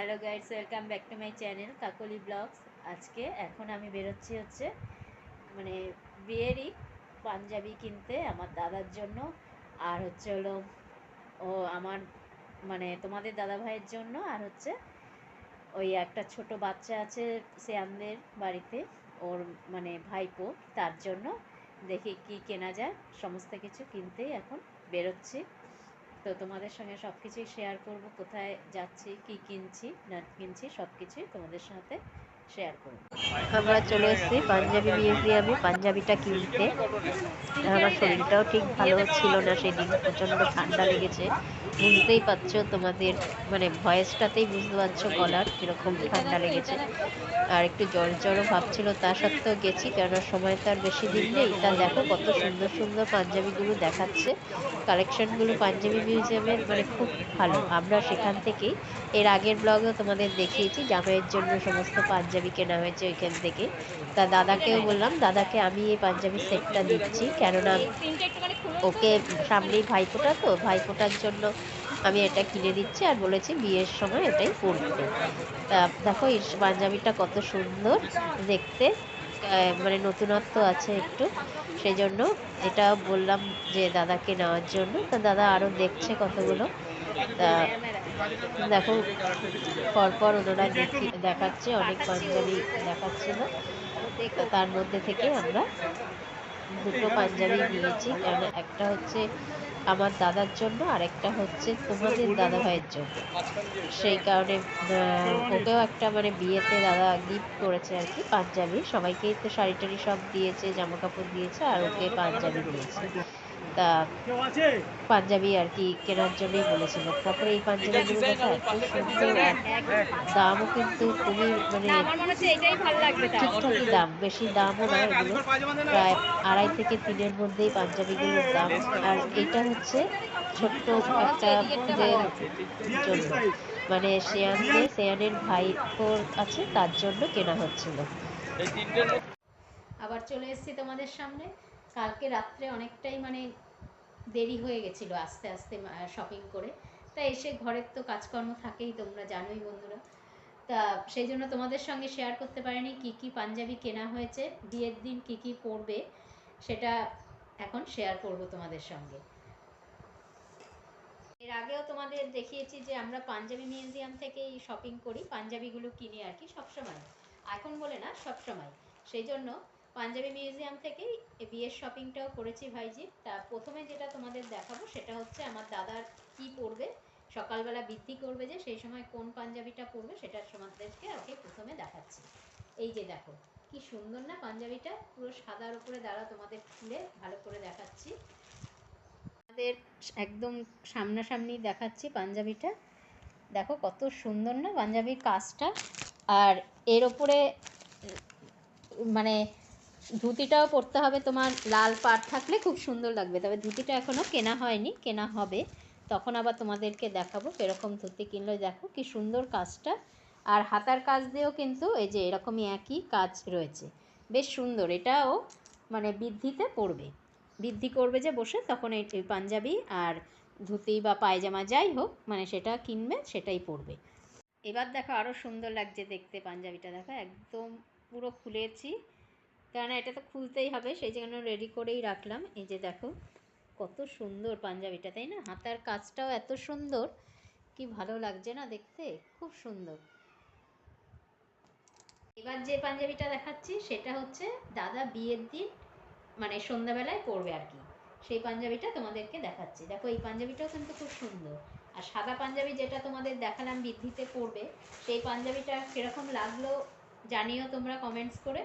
Hello guides, welcome back to my channel Kakoli blogs. আজকে এখন আমি বেরোচ্ছি মানে বিয়েরই পাঞ্জাবি কিনতে আমার দাদার জন্য, আর হলো ও আমার তোমাদের দাদা ভাইয়ের জন্য, আর ওই একটা ছোট বাচ্চা আছে শ্যামদের বাড়িতে, ওর ভাইপো, তার জন্য দেখি কি কেনা যায়। সমস্ত কিছু কিনতেই এখন বেরোচ্ছি। তো তোমাদের সঙ্গে সব কিছুই শেয়ার করব, কোথায় যাচ্ছি, কি কিনছি না কিনছি, সব কিছুই তোমাদের সাথে শেয়ার করব। আমরা চলে এসেছি পাঞ্জাবি মিউজিয়ামে পাঞ্জাবিটা কিনতে। আমার শরীরটাও ঠিক ভালো ছিল না সেদিন, প্রচণ্ড ঠান্ডা লেগেছে। বুঝতেই পারছো, তোমাদের ভয়েসটাতেই বুঝতে পারছো গলার কীরকম ঠান্ডা লেগেছে, আর একটু জ্বর জ্বরও ভাবছিল। তা সত্ত্বেও গেছি, কেননা সময় তো আর বেশি দিন নেই। তা দেখো কত সুন্দর সুন্দর পাঞ্জাবিগুলো দেখাচ্ছে। কালেকশনগুলো পাঞ্জাবি মিউজিয়ামের খুব ভালো। আমরা সেখান থেকেই এর আগের ব্লগেও তোমাদের দেখিয়েছি, জামাইয়ের জন্য সমস্ত পাঞ্জাবি কেনা হয়েছে ওইখান থেকে। তা দাদাকেও বললাম, দাদাকে আমি এই পাঞ্জাবি সেটটা দিচ্ছি, কেননা ওকে সামনেই ভাইফোঁটা, তো ভাইফোঁটার জন্য আমি এটা কিনে দিচ্ছি, আর বলেছি বিয়ের সময় এটাই পরতে। তা দেখো এই পাঞ্জাবিটা কত সুন্দর দেখতে, নতুনত্ব আছে একটু, সেই জন্য এটা বললাম যে দাদাকে নেওয়ার জন্য। তা দাদা আরও দেখছে কতগুলো। তা দেখো পরপর ওনারা দেখাচ্ছে, অনেক পাঞ্জাবি দেখাচ্ছিল। তার মধ্যে থেকে আমরা দুটো পাঞ্জাবি নিয়েছি, কেন একটা আমার দাদার জন্য, আর একটা তোমাদের দাদা ভাইয়ের জন্য। সেই কারণে ওকেও একটা বিয়েতে দাদা গিফট করেছে আর কি, পাঞ্জাবি। সবাইকেই তো শাড়ি টাড়ি সব দিয়েছে, জামা কাপড় দিয়েছে, আর ওকে পাঞ্জাবি দিয়েছে। তা পাঞ্জাবি আর কি কেনার জন্যই বলেছিল। তারপরে এই পাঞ্জাবিগুলো দেখা এত সুন্দর, আর দামও কিন্তু খুবই ঠিকঠাকই দাম, বেশি দামও না। এগুলো প্রায় 2.5 থেকে 3-এর মধ্যেই পাঞ্জাবিগুলোর দাম। আর এইটা ছোট্ট একটা জন্য, শেয়ানের ভাইপোর আছে, তার জন্য কেনা হচ্ছিল। আবার চলে এসেছি তোমাদের সামনে। কালকে রাত্রে অনেকটাই দেরি হয়ে গেছিলো আস্তে আস্তে শপিং করে। তা এসে ঘরের তো কাজকর্ম থাকেই, তোমরা জানোই বন্ধুরা। তা সেই জন্য তোমাদের সঙ্গে শেয়ার করতে পারিনি কি কি পাঞ্জাবি কেনা হয়েছে, বিয়ের দিন কি কি পরবে সেটা এখন শেয়ার করব তোমাদের সঙ্গে। এর আগেও তোমাদের দেখিয়েছি যে আমরা পাঞ্জাবি মিউজিয়াম থেকেই শপিং করি, পাঞ্জাবিগুলো কিনি আর কি সবসময়, এখন বলে না সবসময়। সেই জন্য পাঞ্জাবি মিউজিয়াম থেকেই বিয়ের শপিংটাও করেছি ভাইজি। তা প্রথমে যেটা তোমাদের দেখাবো সেটা আমার দাদার কি পরবে, সকালবেলা বৃদ্ধি করবে যে, সেই সময় কোন পাঞ্জাবিটা পরবে সেটা তোমাদেরকে আর কি প্রথমে দেখাচ্ছি। এই যে দেখো কি সুন্দর না পাঞ্জাবিটা, পুরো সাদার উপরে। দাঁড়া তোমাদের খুলে ভালো করে দেখাচ্ছি, আমাদের একদম সামনাসামনি দেখাচ্ছি পাঞ্জাবিটা। দেখো কত সুন্দর না পাঞ্জাবির কাজটা। আর এর ওপরে ধুতিটাও পরতে হবে তোমার, লাল পাড় থাকলে খুব সুন্দর লাগবে। তবে ধুতিটা এখনও কেনা হয়নি, কেনা হবে, তখন আবার তোমাদেরকে দেখাবো কীরকম ধুতি কিনলে। দেখো কি সুন্দর কাজটা। আর হাতার কাজ দিয়েও কিন্তু এই যে এরকমই একই কাজ রয়েছে, বেশ সুন্দর। এটাও বৃদ্ধিতে পড়বে, বৃদ্ধি করবে যে বসে, তখন এই পাঞ্জাবি আর ধুতি বা পায়জামা যাই হোক সেটা কিনবে, সেটাই পরবে। এবার দেখো আরও সুন্দর লাগছে দেখতে পাঞ্জাবিটা। দেখো একদম পুরো খুলেছি, কেননা এটা তো খুলতেই হবে, সেই জন্য রেডি করেই রাখলাম। এই যে দেখো কত সুন্দর পাঞ্জাবিটা, তাই না? হাতার কাজটাও এত সুন্দর, কি ভালো লাগছে না দেখতে, খুব সুন্দর। এবার যে পাঞ্জাবিটা দেখাচ্ছি সেটা দাদা বিয়ের দিন সন্ধ্যাবেলায় পরবে আর কি, সেই পাঞ্জাবিটা তোমাদেরকে দেখাচ্ছি। দেখো এই পাঞ্জাবিটাও কিন্তু খুব সুন্দর। আর সাদা পাঞ্জাবি যেটা তোমাদের দেখালাম বৃদ্ধিতে পরবে, সেই পাঞ্জাবিটা কীরকম লাগলো জানিও তোমরা কমেন্টস করে।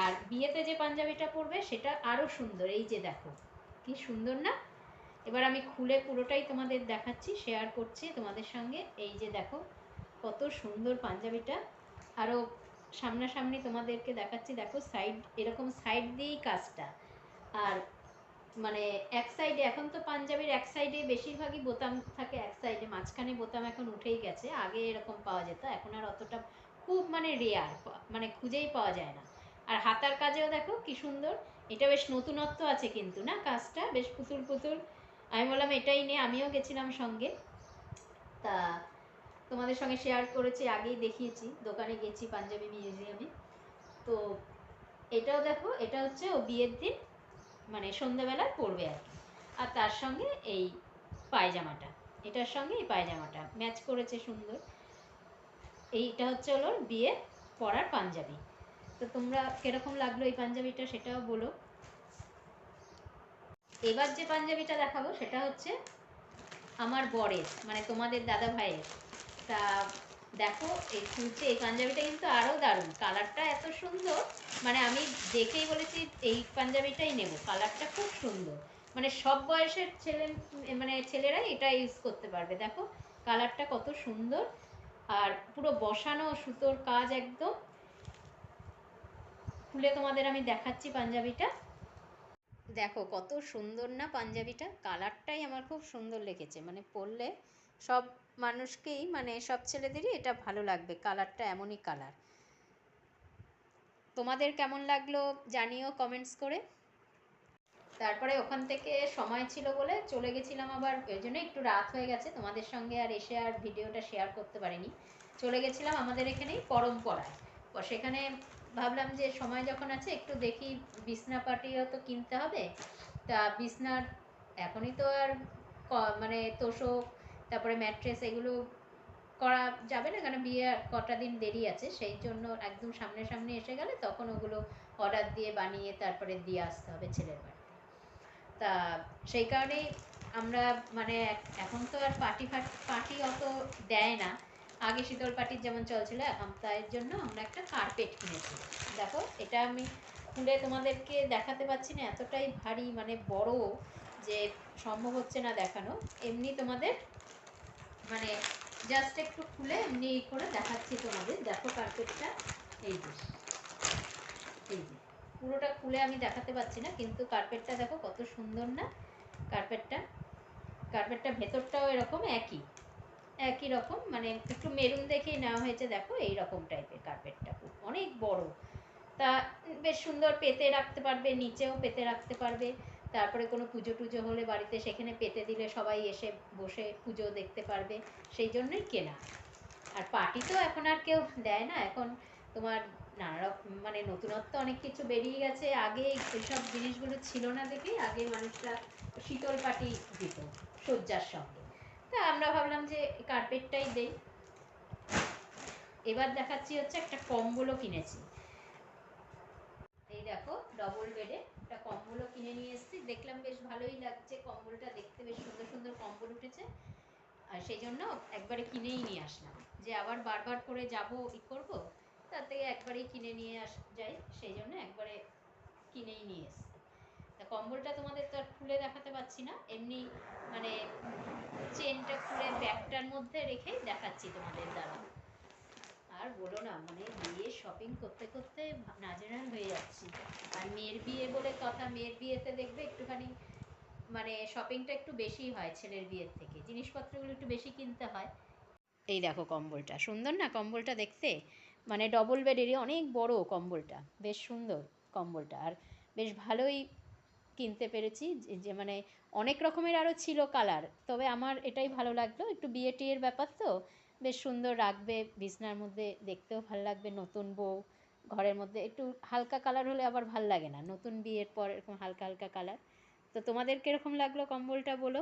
আর বিয়েতে যে পাঞ্জাবিটা পরবে সেটা আরও সুন্দর। এই যে দেখো কি সুন্দর না। এবার আমি খুলে পুরোটাই তোমাদের দেখাচ্ছি, শেয়ার করছি তোমাদের সঙ্গে। এই যে দেখো কত সুন্দর পাঞ্জাবিটা, আরও সামনাসামনি তোমাদেরকে দেখাচ্ছি। দেখো সাইড, এরকম সাইড দিয়েই কাজটা। আর এক সাইডে, এখন তো পাঞ্জাবির এক সাইডে বেশিরভাগই বোতাম থাকে, এক সাইডে, মাঝখানে বোতাম এখন উঠেই গেছে, আগে এরকম পাওয়া যেত, এখন আর অতটা খুব রেয়ার, খুঁজেই পাওয়া যায় না। আর হাতার কাজেও দেখো কি সুন্দর, এটা বেশ নতুনত্ব আছে কিন্তু না, কাজটা বেশ পুতুল পুতুল। আমি বললাম এটাই নে, আমিও গেছিলাম সঙ্গে। তা তোমাদের সঙ্গে শেয়ার করেছি, আগেই দেখিয়েছি, দোকানে গেছি পাঞ্জাবি মিউজিয়ামে। তো এটাও দেখো, এটা হচ্ছে ও বিয়ের দিন মানে সন্ধ্যাবেলায় পরবে আর কি। আর তার সঙ্গে এই পায়জামাটা, এটার সঙ্গে এই পায়জামাটা ম্যাচ করেছে সুন্দর। এইটা হচ্ছে হলো বিয়ে পরার পাঞ্জাবি। তো তোমরা কিরকম লাগলো এই পাঞ্জাবিটা সেটাও বলো। এবার যে পাঞ্জাবিটা দেখাবো সেটা হচ্ছে আমার বরের, মানে তোমাদের দাদা ভাইয়ের। তা দেখো এই খুলছে, এই পাঞ্জাবিটা কিন্তু আরও দারুণ, কালারটা এত সুন্দর, মানে আমি দেখেই বলেছি এই পাঞ্জাবিটাই নেব, কালারটা খুব সুন্দর, মানে সব বয়সের ছেলে, মানে ছেলেরাই এটা ইউজ করতে পারবে। দেখো কালারটা কত সুন্দর, আর পুরো বসানো সুতোর কাজ একদম। খুলে তোমাদের আমি দেখাচ্ছি পাঞ্জাবিটা। দেখো কত সুন্দর না পাঞ্জাবিটা, কালারটাই আমার খুব সুন্দর লেগেছে, মানে পরলে সব মানুষকেই, মানে সব ছেলেদেরই এটা ভালো লাগবে, কালারটা এমনই কালার। তোমাদের কেমন লাগলো জানিও কমেন্টস করে। তারপরে ওখান থেকে সময় ছিল বলে চলে গেছিলাম আবার, ওই জন্য একটু রাত হয়ে গেছে, তোমাদের সঙ্গে আর এসে আর ভিডিওটা শেয়ার করতে পারিনি। চলে গেছিলাম আমাদের এখানেই পরম্পরায়, সেখানে ভাবলাম যে সময় যখন আছে একটু দেখি, বিছনা পাটিও তো কিনতে হবে। তা বিছনার এখনই তো আর মানে তোষক, তারপরে ম্যাট্রেস এগুলো করা যাবে না, কারণ বিয়ে কটা দিন দেরি আছে, সেই জন্য একদম সামনে সামনে এসে গেলে তখন ওগুলো অর্ডার দিয়ে বানিয়ে তারপরে দিয়ে আসতে হবে ছেলের বাড়িতে। তা সেই কারণেই আমরা মানে এখন তো আর পার্টি অত দেয় না, আগে শীতল পাটির যেমন চলছিল, তাই জন্য আমরা একটা কার্পেট কিনেছি। দেখো এটা আমি খুলে তোমাদেরকে দেখাতে পারছি না, এতটাই ভারী মানে বড় যে সম্ভব হচ্ছে না দেখানো। এমনি তোমাদের মানে জাস্ট একটু খুলে এমনি করে দেখাচ্ছি তোমাদের। দেখো কার্পেটটা, এই যে, এই যে পুরোটা খুলে আমি দেখাতে পারছি না, কিন্তু কার্পেটটা দেখো কত সুন্দর না। কার্পেটটা কার্পেটটা ভেতরটাও এরকম একই একই রকম, মানে একটু মেরুন দেখেই নেওয়া হয়েছে। দেখো এই রকম টাইপের কার্পেটটা, অনেক বড়। তা বেশ সুন্দর, পেতে রাখতে পারবে, নিচেও পেতে রাখতে পারবে। তারপরে কোনো পুজো টুজো হলে বাড়িতে সেখানে পেতে দিলে সবাই এসে বসে পুজো দেখতে পারবে, সেই জন্যই কেনা। আর পার্টি তো এখন আর কেউ দেয় না, এখন তোমার নানা রকম মানে নতুনত্ব অনেক কিছু বেরিয়ে গেছে, আগে এইসব জিনিসগুলো ছিল না দেখেই আগে মানুষরা শীতল পাটি দিত সজ্জার সঙ্গে। তা আমরা ভাবলাম যে কার্পেটটাই দেই। এবার দেখাচ্ছি হচ্ছে একটা কম্বলও কিনেছি। এই দেখো ডবল বেডে একটা কম্বলও কিনে নিয়ে এসেছি, দেখলাম বেশ ভালোই লাগছে কম্বলটা দেখতে, বেশ সুন্দর সুন্দর কম্বল উঠেছে, আর সেই জন্য একবারে কিনেই নিয়ে আসলাম, যে আবার বারবার করে যাবো ই করবো, তার থেকে একবারেই কিনে নিয়ে যাই, সেই জন্য একবারে কিনেই নিয়ে এসছি। তা কম্বলটা তোমাদের তো আর খুলে দেখাতে পারছি না, এমনি মানে চেনটা খুলে ব্যাগটার মধ্যে রেখেই দেখাচ্ছি তোমাদের দ্বারা। আর বলো না, মানে বিয়ে শপিং করতে করতে নাজেহাল হয়ে যাচ্ছি। আর মেয়ের বিয়ে বলে কথা, মেয়ের বিয়েতে দেখবে একটুখানি মানে শপিংটা একটু বেশি হয় ছেলের বিয়ের থেকে, জিনিসপত্রগুলো একটু বেশি কিনতে হয়। এই দেখো কম্বলটা সুন্দর না, কম্বলটা দেখতে মানে ডবল বেডেরই, অনেক বড় কম্বলটা, বেশ সুন্দর কম্বলটা, আর বেশ ভালোই কিনতে পেরেছি। যে মানে অনেক রকমের আরও ছিল কালার, তবে আমার এটাই ভালো লাগলো, একটু বিয়ে টিয়ের ব্যাপার তো, বেশ সুন্দর রাখবে বিছনার মধ্যে, দেখতেও ভালো লাগবে, নতুন বউ ঘরের মধ্যে একটু হালকা কালার হলে আবার ভাল লাগে না, নতুন বিয়ের পর এরকম হালকা হালকা কালার। তো তোমাদের কীরকম লাগলো কম্বলটা বলো।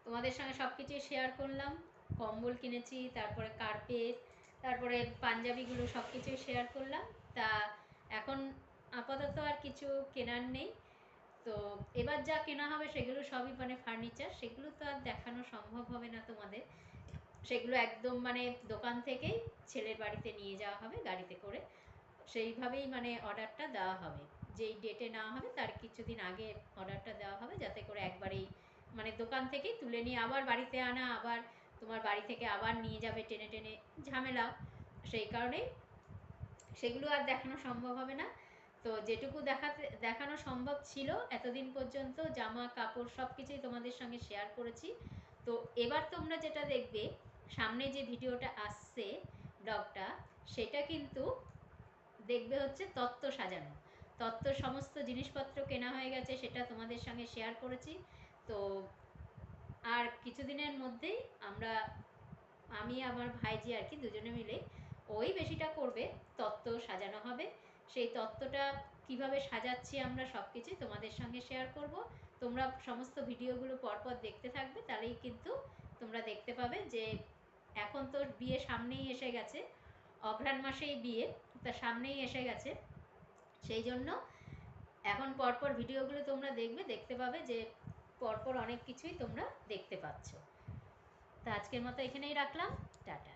তোমাদের সঙ্গে সব কিছুই শেয়ার করলাম, কম্বল কিনেছি, তারপরে কার্পেট, তারপরে পাঞ্জাবিগুলো সব কিছুই শেয়ার করলাম। তা এখন আপাতত আর কিছু কেনার নেই। তো এবার যা কেনা হবে সেগুলো সবই মানে ফার্নিচার, সেগুলো তো আর দেখানো সম্ভব হবে না তোমাদের, সেগুলো একদম মানে দোকান থেকেই ছেলের বাড়িতে নিয়ে যাওয়া হবে গাড়িতে করে, সেইভাবেই মানে অর্ডারটা দেওয়া হবে, যেই ডেটে নেওয়া হবে তার কিছুদিন আগে অর্ডারটা দেওয়া হবে, যাতে করে একবারেই মানে দোকান থেকেই তুলে নিয়ে আবার বাড়িতে আনা, আবার তোমার বাড়ি থেকে আবার নিয়ে যাবে টেনে টেনে, ঝামেলা, সেই কারণেই সেগুলো আর দেখানো সম্ভব হবে না। তো যেটুকু দেখানো সম্ভব ছিল এতদিন পর্যন্ত, জামা কাপড় সব কিছুই তোমাদের সঙ্গে শেয়ার করেছি। তো এবার তোমরা যেটা দেখবে সামনে যে ভিডিওটা আসছে, ব্লগটা, সেটা কিন্তু দেখবে হচ্ছে তত্ত্ব সাজানো, তত্ত্ব সমস্ত জিনিসপত্র কেনা হয়ে গেছে, সেটা তোমাদের সঙ্গে শেয়ার করেছি। তো আর কিছুদিনের মধ্যেই আমরা আমি আমার ভাইজি আর কি দুজনে মিলে ওই বেশিটা করবে, তত্ত্ব সাজানো হবে। সেই তত্ত্বটা কিভাবে সাজাচ্ছি আমরা সব কিছুই তোমাদের সঙ্গে শেয়ার করব। তোমরা সমস্ত ভিডিওগুলো পরপর দেখতে থাকবে, তাহলেই কিন্তু তোমরা দেখতে পাবে যে এখন তো বিয়ে সামনেই এসে গেছে, অঘ্রাণ মাসেই বিয়ে, তা সামনেই এসে গেছে। সেই জন্য এখন পরপর ভিডিওগুলো তোমরা দেখবে, দেখতে পাবে যে পরপর অনেক কিছুই তোমরা দেখতে পাচ্ছ। তা আজকের মতো এখানেই রাখলাম, টাটা।